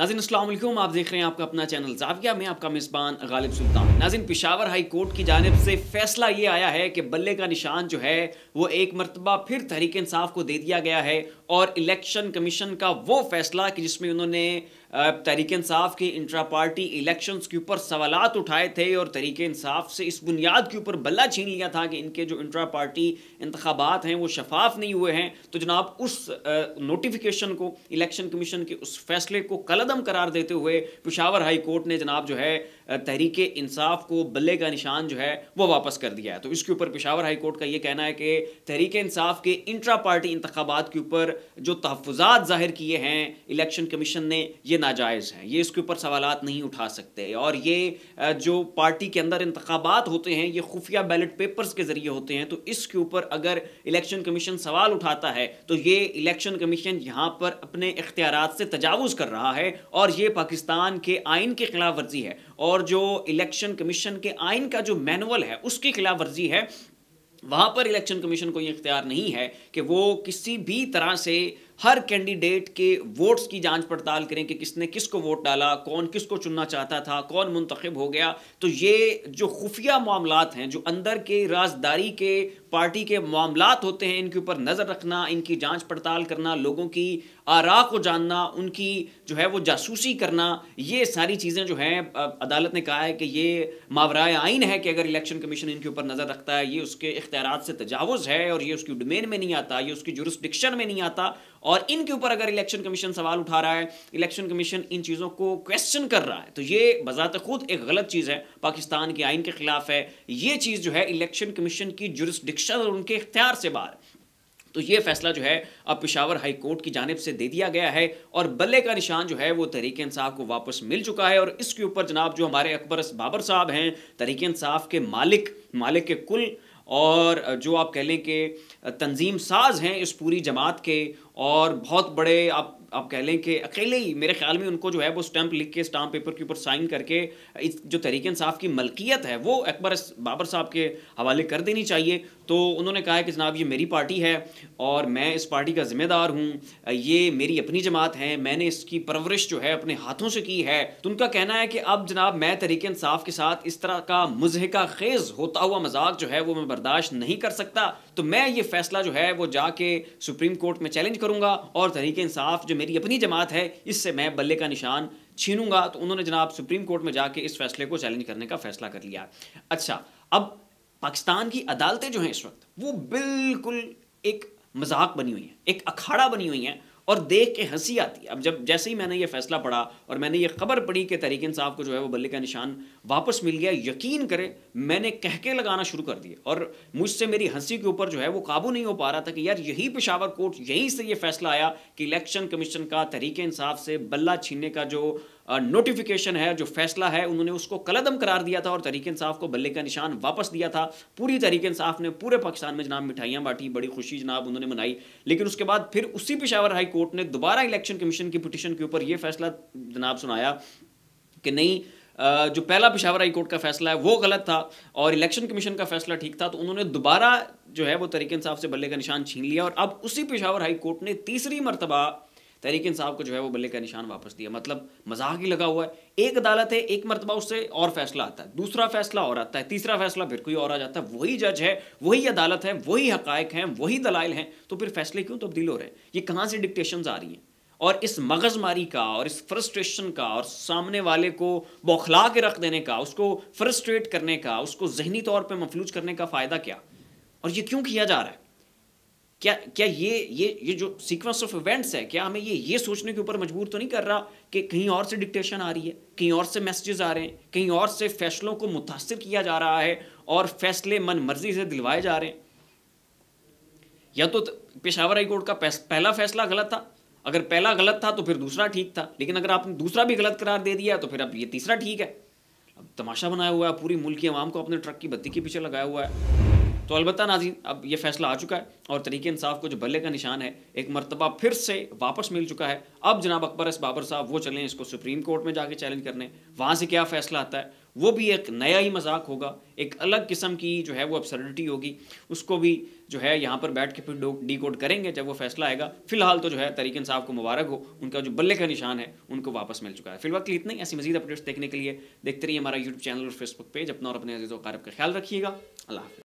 नाज़रीन अस्सलाम वालेकुम, आप देख रहे हैं आपका अपना चैनल ज़ाविया में आपका मेज़बान गालिब सुल्तान। नाज़रीन पेशावर हाई कोर्ट की जानिब से फ़ैसला ये आया है कि बल्ले का निशान जो है वो एक मरतबा फिर तहरीक इंसाफ को दे दिया गया है और इलेक्शन कमीशन का वो फ़ैसला कि जिसमें उन्होंने तहरीक इंसाफ के इंट्रा पार्टी इलेक्शंस के ऊपर सवालात उठाए थे और तहरीक इंसाफ से इस बुनियाद के ऊपर बल्ला छीन लिया था कि इनके जो इंट्रा पार्टी इंतखाबात हैं वो शफाफ नहीं हुए हैं। तो जनाब उस नोटिफिकेशन को, इलेक्शन कमीशन के उस फैसले को कलअदम करार देते हुए पेशावर हाई कोर्ट ने जनाब जो है तहरीक इंसाफ को बल्ले का निशान जो है वो वापस कर दिया है। तो इसके ऊपर पेशावर हाई कोर्ट का ये कहना है कि तहरीक इंसाफ के इंट्रा पार्टी इंतखाबात के ऊपर जो तहफ़्फ़ुज़ात ज़ाहिर किए हैं इलेक्शन कमीशन ने, ये नाजायज़ हैं, ये इसके ऊपर सवालात नहीं उठा सकते। और ये जो पार्टी के अंदर इंतखाबात होते हैं ये खुफिया बैलेट पेपर्स के ज़रिए होते हैं, तो इसके ऊपर अगर इलेक्शन कमीशन सवाल उठाता है तो ये इलेक्शन कमीशन यहाँ पर अपने इख्तियारात से तजावुज़ कर रहा है और ये पाकिस्तान के आइन की खिलाफ वर्जी है और जो इलेक्शन कमीशन के आइन का जो मैनुअल है उसकी खिलाफ वर्जी है। वहाँ पर इलेक्शन कमीशन को ये इख्तियार नहीं है कि वो किसी भी तरह से हर कैंडिडेट के वोट्स की जांच पड़ताल करें कि किसने किसको वोट डाला, कौन किसको चुनना चाहता था, कौन मुंतखब हो गया। तो ये जो खुफिया मामलात हैं, जो अंदर के राजदारी के पार्टी के मामलात होते हैं, इनके ऊपर नज़र रखना, इनकी जांच पड़ताल करना, लोगों की आरा को जानना, उनकी जो है वो जासूसी करना, ये सारी चीज़ें जो हैं अदालत ने कहा है कि ये मावराए आइन है कि अगर इलेक्शन कमीशन इनके ऊपर नज़र रखता है, ये उसके इख्तियारात से तजावुज़ है और ये उसकी डोमेन में नहीं आता, ये उसकी जुरिस्डिक्शन में नहीं आता। और इनके ऊपर अगर इलेक्शन कमीशन सवाल उठा रहा है, इलेक्शन कमीशन इन चीज़ों को क्वेश्चन कर रहा है, तो ये बज़ात खुद एक गलत चीज़ है, पाकिस्तान के आइन के खिलाफ है। ये चीज़ जो है इलेक्शन कमीशन की जुरिस्डिक्शन और उनके इख्तियार से बाहर। तो ये फैसला जो है अब पेशावर हाई कोर्ट की जानिब से दे दिया गया है और बल्ले का निशान जो है वो तहरीक इंसाफ को वापस मिल चुका है। और इसके ऊपर जनाब जो हमारे अकबर बाबर साहब हैं, तहरीक इंसाफ के मालिक के कुल और जो आप कह लें कि तंजीम साज हैं इस पूरी जमात के, और बहुत बड़े आप कह लें कि अकेले ही मेरे ख्याल में उनको जो है वो स्टैंप लिख के स्टाम्प पेपर के ऊपर साइन करके इस जो तहरीक इंसाफ की मलकियत है वो अकबर बाबर साहब के हवाले कर देनी चाहिए। तो उन्होंने कहा है कि जनाब ये मेरी पार्टी है और मैं इस पार्टी का ज़िम्मेदार हूँ, ये मेरी अपनी जमात है, मैंने इसकी परवरिश जो है अपने हाथों से की है। तो उनका कहना है कि अब जनाब मैं तहरीक इंसाफ के साथ इस तरह का मुज़हिका खेज़ होता हुआ मजाक जो है वो मैं बर्दाश्त नहीं कर सकता। तो मैं ये फ़ैसला जो है वो जाके सुप्रीम कोर्ट में चैलेंज करूँगा और तहरीक इंसाफ जो मेरी अपनी जमात है इससे मैं बल्ले का निशान छीनूंगा। तो उन्होंने जनाब सुप्रीम कोर्ट में जाके इस फैसले को चैलेंज करने का फैसला कर लिया। अच्छा, अब पाकिस्तान की अदालतें जो हैं इस वक्त वो बिल्कुल एक मजाक बनी हुई हैं, एक अखाड़ा बनी हुई हैं और देख के हंसी आती है। अब जब जैसे ही मैंने ये फैसला पढ़ा और मैंने ये खबर पढ़ी कि तहरीक इंसाफ को जो है वो बल्ले का निशान वापस मिल गया, यकीन करें मैंने कहके लगाना शुरू कर दिए और मुझसे मेरी हंसी के ऊपर जो है वो काबू नहीं हो पा रहा था कि यार यही पेशावर कोर्ट, यहीं से ये फैसला आया कि इलेक्शन कमीशन का तहरीक इंसाफ से बल्ला छीनने का जो नोटिफिकेशन है, जो फैसला है, उन्होंने उसको कलअदम करार दिया था और तहरीक इंसाफ को बल्ले का निशान वापस दिया था। पूरी तहरीक इंसाफ ने पूरे पाकिस्तान में जनाब मिठाइयाँ बांटी, बड़ी खुशी जनाब उन्होंने मनाई। लेकिन उसके बाद फिर उसी पेशावर हाई कोर्ट ने दोबारा इलेक्शन कमीशन की पिटीशन के ऊपर यह फैसला जनाब सुनाया कि नहीं, जो पहला पेशावर हाई कोर्ट का फैसला है वो गलत था और इलेक्शन कमीशन का फैसला ठीक था। तो उन्होंने दोबारा जो है वो तहरीक इंसाफ से बल्ले का निशान छीन लिया और अब उसी पेशावर हाई कोर्ट ने तीसरी मरतबा तहरीक इंसाफ को जो है वो बल्ले का निशान वापस दिया। मतलब मजाक ही लगा हुआ है। एक अदालत है, एक मरतबा उससे और फैसला आता है, दूसरा फैसला और आता है, तीसरा फैसला फिर कोई और आ जाता है। वही जज है, वही अदालत है, वही हकायक हैं, वही दलाइल हैं, तो फिर फैसले क्यों तब्दील हो रहे हैं? ये कहाँ से डिक्टेशंस आ रही हैं? और इस मगजमारी का और इस फ्रस्ट्रेशन का और सामने वाले को बौखला के रख देने का, उसको फ्रस्ट्रेट करने का, उसको जहनी तौर पर मफलूज करने का फ़ायदा क्या? और ये क्यों किया जा रहा है? क्या ये जो सीक्वेंस ऑफ इवेंट्स है, क्या हमें ये सोचने के ऊपर मजबूर तो नहीं कर रहा कि कहीं और से डिक्टेशन आ रही है, कहीं और से मैसेजेस आ रहे हैं, कहीं और से फैसलों को मुतासिर किया जा रहा है और फैसले मन मर्जी से दिलवाए जा रहे हैं? या तो पेशावर हाई कोर्ट का पहला फैसला गलत था, अगर पहला गलत था तो फिर दूसरा ठीक था, लेकिन अगर आपने दूसरा भी गलत करार दे दिया तो फिर अब ये तीसरा ठीक है। अब तमाशा बनाया हुआ है, पूरी मुल्क की आवाम को अपने ट्रक की बत्ती के पीछे लगाया हुआ है। तो अलबत्ता नाज़रीन अब ये फैसला आ चुका है और तरीके इंसाफ को जो बल्ले का निशान है एक मरतबा फिर से वापस मिल चुका है। अब जनाब अकबर एस बाबर साहब वो चलें इसको सुप्रीम कोर्ट में जाके चैलेंज करने, वहाँ से क्या फ़ैसला आता है वो भी एक नया ही मजाक होगा, एक अलग किस्म की जो है वो एब्सर्डिटी होगी, उसको भी जो है यहाँ पर बैठ के फिर डिकोड करेंगे जब वो फैसला आएगा। फिलहाल तो जो है तरीके इंसाफ को मुबारक हो, उनका जो बल्ले का निशान है उनको वापस मिल चुका है। फिलहाल के लिए इतना ही। ऐसी मजीद अपडेट्स देखने के लिए देखते रहिए हमारा यूट्यूब चैनल और फेसबुक पेज। अपना और अपने अजीज़ व अक़ारिब का ख्याल रखिएगा। अल्लाह हाफ़िज़।